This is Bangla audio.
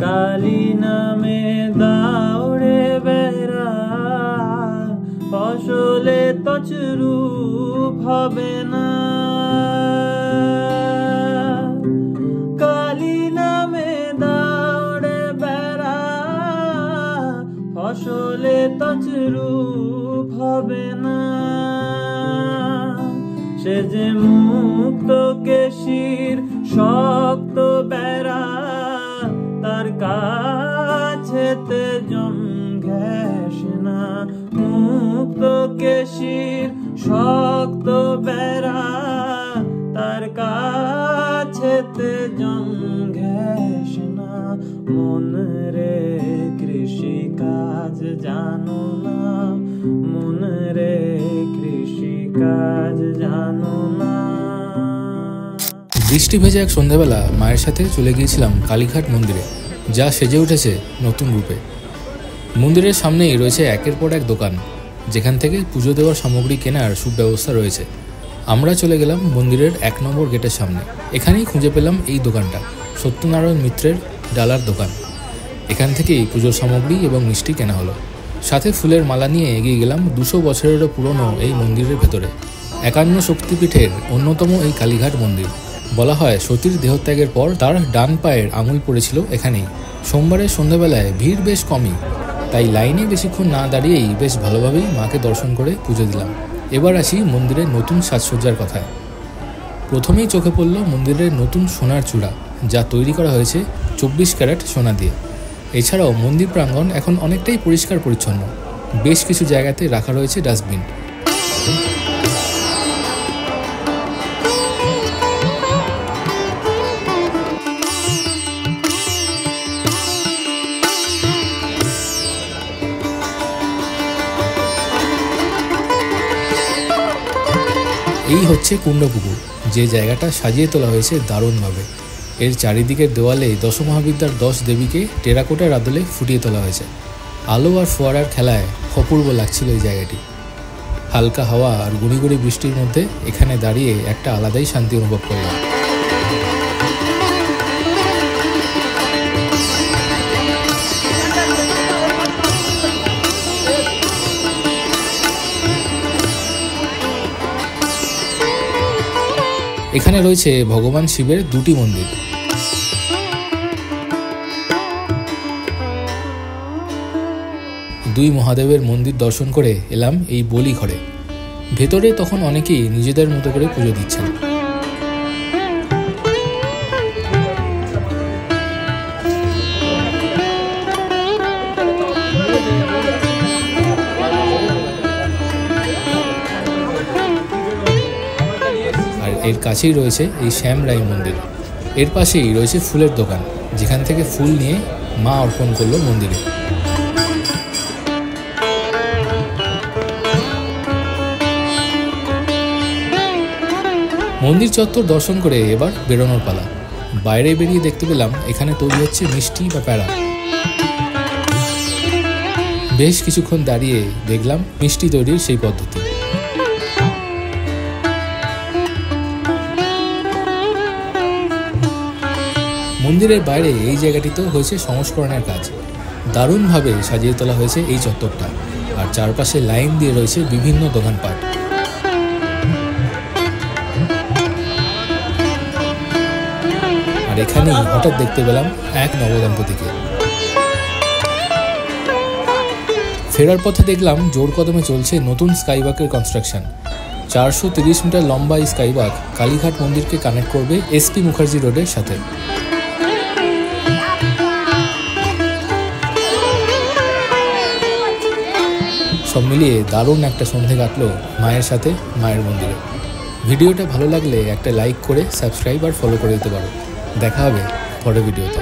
কালী নামে দাউড়ে বেড়া, ফসলে তছরূপ হবে না। কালী নামে দাউড়ে বেড়া, ফসলে তছরূপ হবে না। সে যে মুক্ত কেশির শক্ত বেড়া, তার কাছেতে জন ঘেঁষে না। মুক্ত কেশির শক্ত বেড়া, তার কাছেতে জন ঘেঁষে না। মন রে কৃষি কাজ জানো না, মন রে কৃষি কাজ জানো না। বৃষ্টি ভেজা এক সন্ধ্যাবেলা মায়ের সাথে চলে গিয়েছিলাম কালীঘাট মন্দিরে, যা সেজে উঠেছে নতুন রূপে। মন্দিরের সামনেই রয়েছে একের পর এক দোকান, যেখান থেকে পুজো দেওয়ার সামগ্রী কেনার সুব্যবস্থা রয়েছে। আমরা চলে গেলাম মন্দিরের 1 নম্বর গেটের সামনে। এখানেই খুঁজে পেলাম এই দোকানটা, সত্যনারায়ণ মিত্রের ডালার দোকান। এখান থেকেই পুজোর সামগ্রী এবং মিষ্টি কেনা হলো। সাথে ফুলের মালা নিয়ে এগিয়ে গেলাম 200 বছরেরও পুরনো এই মন্দিরের ভেতরে। 51 শক্তিপীঠের অন্যতম এই কালীঘাট মন্দির। বলা হয় সতীর দেহত্যাগের পর তার ডান পায়ের আঙুল পড়েছিল এখানেই। সোমবারের সন্ধ্যাবেলায় ভিড় বেশ কমই, তাই লাইনে বেশিক্ষণ না দাঁড়িয়েই বেশ ভালোভাবেই মাকে দর্শন করে পুজো দিলাম। এবার আসি মন্দিরের নতুন সাজসজ্জার কথায়। প্রথমেই চোখে পড়ল মন্দিরের নতুন সোনার চূড়া, যা তৈরি করা হয়েছে 24 ক্যারেট সোনা দিয়ে। এছাড়াও মন্দির প্রাঙ্গণ এখন অনেকটাই পরিষ্কার পরিচ্ছন্ন। বেশ কিছু জায়গাতে রাখা রয়েছে ডাস্টবিন। এই হচ্ছে কুণ্ডপুকুর, যে জায়গাটা সাজিয়ে তোলা হয়েছে দারুণভাবে। এর চারিদিকের দেওয়ালে দশমহাবিদ্যার 10 দেবীকে টেরাকোটার আদলে ফুটিয়ে তোলা হয়েছে। আলো আর ফোয়ারার খেলায় অপূর্ব লাগছিল এই জায়গাটি। হালকা হাওয়া আর গুঁড়ি গুঁড়ি বৃষ্টির মধ্যে এখানে দাঁড়িয়ে একটা আলাদাই শান্তি অনুভব করলাম। এখানে রয়েছে ভগবান শিবের 2টি মন্দির। দুই মহাদেবের মন্দির দর্শন করে এলাম এই বলি ঘরে। ভেতরে তখন অনেকেই নিজেদের মতো করে পুজো দিচ্ছেন। এর কাছেই রয়েছে এই শ্যামরাই মন্দির। এর পাশেই রয়েছে ফুলের দোকান, যেখান থেকে ফুল নিয়ে মা অর্পণ করলো মন্দিরে। মন্দির চত্বর দর্শন করে এবার বেরোনোর পালা। বাইরে বেরিয়ে দেখতে পেলাম এখানে তৈরি হচ্ছে মিষ্টি বা প্যাড়া। বেশ কিছুক্ষণ দাঁড়িয়ে দেখলাম মিষ্টি তৈরির সেই পদ্ধতি। মন্দিরের বাইরে এই জায়গাটিতেও হয়েছে সংস্করণের কাজ। দারুণভাবে সাজিয়ে তোলা হয়েছে এই চত্বরটা, আর চারপাশে লাইন দিয়ে রয়েছে বিভিন্ন দোকানপাট। আর এখানেই হঠাৎ দেখতে পেলাম এক নবদম্পতিকে। ফেরার পথে দেখলাম জোর কদমে চলছে নতুন স্কাইওয়াকের কনস্ট্রাকশন। 430 মিটার লম্বা এই স্কাইওয়াক কালীঘাট মন্দিরকে কানেক্ট করবে এসপি মুখার্জি রোডের সাথে। সব মিলিয়ে দারুণ একটা সন্ধে কাটলো মায়ের সাথে মায়ের মন্দিরে। ভিডিওটা ভালো লাগলে একটা লাইক করে সাবস্ক্রাইব আর ফলো করে দিতে পারো। দেখা হবে পরের ভিডিওতে।